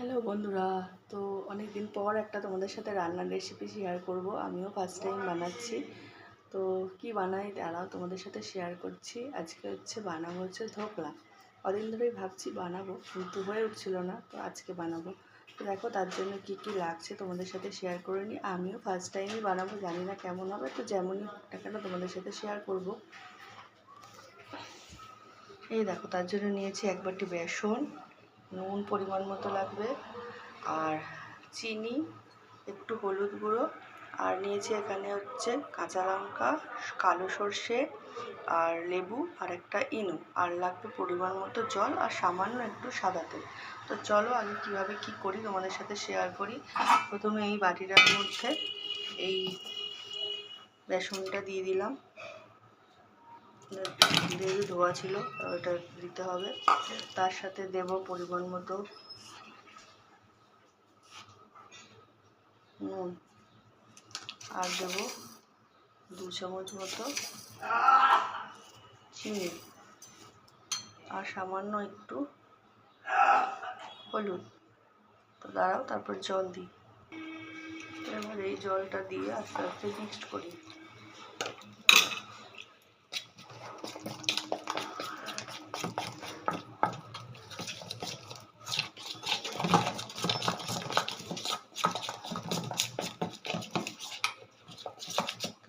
Hello বন্ধুরা, তো অনেক দিন পর একটা তোমাদের সাথে রান্নার রেসিপি শেয়ার করব। আমিও ফার্স্ট টাইম বানাচ্ছি। তো কি বানাই দাঁড়াও তোমাদের সাথে শেয়ার করছি। আজকে বানাবো ধোকলা। কদিন ধরেই ভাবছি বানাবো, কিন্তু হয়ে উঠছিল না, তো আজকে বানাবো। তো দেখো তার জন্য কি কি লাগছে তোমাদের সাথে শেয়ার করে নিই। আমিও ফার্স্ট টাইমই বানাবো, জানি না কেমন হবে, তো যেমনই হোক না কেন তোমাদের সাথে শেয়ার করব। এই দেখো তার জন্য নিয়েছি এক বাটি বেসন, নুন পরিমাণ মতো লাগবে, আর চিনি, একটু হলুদ গুঁড়ো, আর নিয়েছি এখানে কাঁচা লঙ্কা, কালো সর্ষে, আর লেবু, আর একটা ইনো, আর লাগবে পরিমাণ মতো জল, আর সামান্য একটু সাদা তেল। তো চলো আগে কীভাবে কী করি তোমাদের সাথে শেয়ার করি। প্রথমে এই বাটিটার মধ্যে এই বেসনটা দিয়ে দিলাম, যেহেতু ধোয়া ছিল ওটা দিতে হবে। তার সাথে দেব পরিমাণ মতো নুন, আর দেব 2 চামচ মতো চিনি, আর সামান্য একটু হলুদ। তো দাঁড়াও তারপর জল দিই। এবার এই জলটা দিয়ে আস্তে আস্তে মিক্সড করি।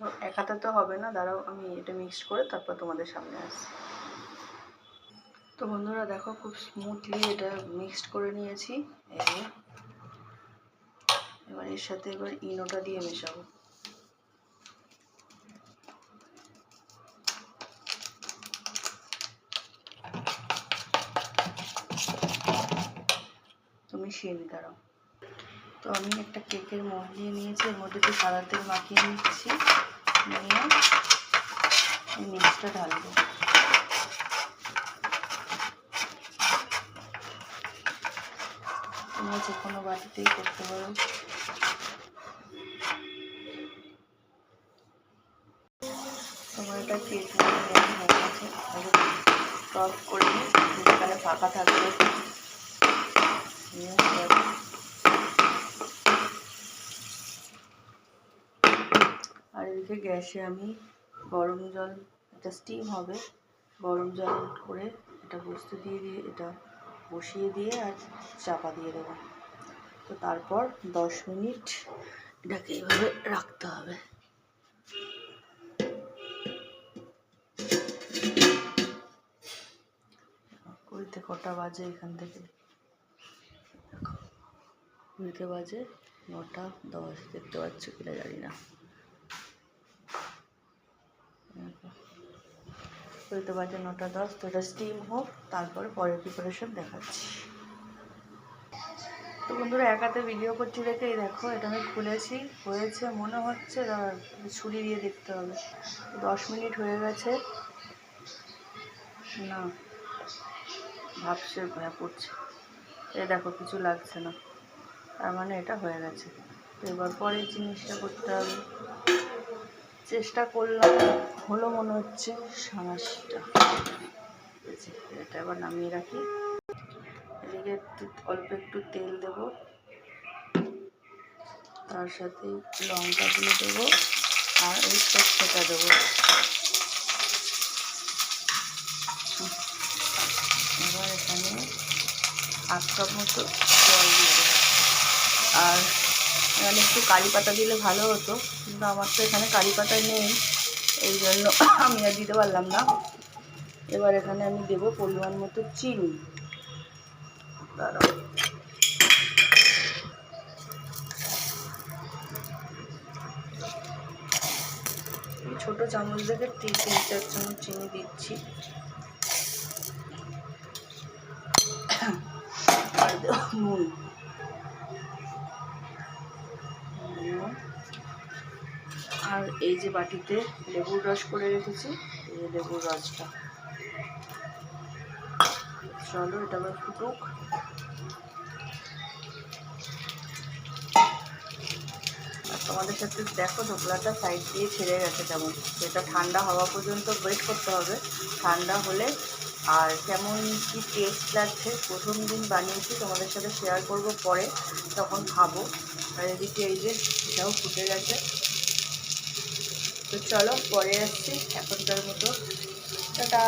তো এক হাতে তো হবে না, দাঁড়াও আমি এটা মিক্সড করে তারপর তোমাদের সামনে আসছি। তো বন্ধুরা দেখো খুব স্মুথলি এটা মিক্সড করে নিয়েছি। এবার এর সাথে ইনোটা দিয়ে মেশাবো। তো মিশিয়ে নি দাঁড়াও। তো আমি একটা কেকের মোল্ড নিয়ে নিয়েছি, এর মধ্যে একটু সাদা তেল মাখিয়ে নিচ্ছি, নিয়ে এই মিক্সটা ঢালবো। তোমরা যে কোনো বাটিতেই করতে পারো। তোমার এটা কেক হয়ে গেছে, টপ করে নিই, যেখানে ফাঁকা থাকবে। আর এদিকে গ্যাসে আমি গরম জল, এটা স্টিম হবে, গরম জল করে এটা এটা বসিয়ে দিয়ে আর চাপা দিয়ে দেবো। তো তারপর 10 মিনিট এটাকে এইভাবে রাখতে হবে। কটা বাজে এখান থেকে, ঘড়িতে বাজে 9:10, দেখতে পাচ্ছ কিনা জানি না। ঘড়িতে বাজে 9:10। তো এটা স্টিম হোক, তারপরে পরের প্রিপারেশন দেখাচ্ছি। তো বন্ধুরা এক হাতে ভিডিও করছি দেখে এই দেখো এটা আমি খুলেছি, হয়েছে মনে হচ্ছে, ছুরি দিয়ে দেখতে হবে। 10 মিনিট হয়ে গেছে, না ভাবছে ভয়া পড়ছে, এ দেখো কিছু লাগছে না, তার মানে এটা হয়ে গেছে। তো এবার পরের জিনিসটা করতে হবে। চেষ্টা করলাম, হলো মনে হচ্ছে সাঁড়াশিটা। এটা এবার নামিয়ে রাখি। এদিকে অল্প একটু তেল দেব, তার সাথে লঙ্কাগুলো দেবো, আর ওই সর্ষেটা দেবো। এবার এখানে 1 কাপ মতো জল দিয়ে দেবো। আর এখানে একটু কারি পাতা দিলে ভালো হতো, কিন্তু আমার তো এখানে কারি পাতা নেই, এই জন্য আমি আর দিতে পারলাম না। এবার এখানে আমি দেবো পরিমাণ মতো চিনি। দাঁড়াও, ছোটো চামচ থেকে 3-4 চামচ চিনি দিচ্ছি। আর দেবো নুন, আর এই যে বাটিতে লেবুর রস করে রেখেছি, এই লেবুর রসটা। চলো এটা আবার ফুটুক। আর তোমাদের সাথে দেখো ধোকলাটা সাইড দিয়ে ছেড়ে গেছে কেমন। এটা ঠান্ডা হওয়া পর্যন্ত ওয়েট করতে হবে, ঠান্ডা হলে আর কেমন কি টেস্ট লাগছে, প্রথম দিন বানিয়েছি, তোমাদের সাথে শেয়ার করব পরে, তখন খাবো। আর এদিকে এই যে এটাও ফুটে গেছে। তো চলো পরে আসছি, এখনকার মতো টাটা।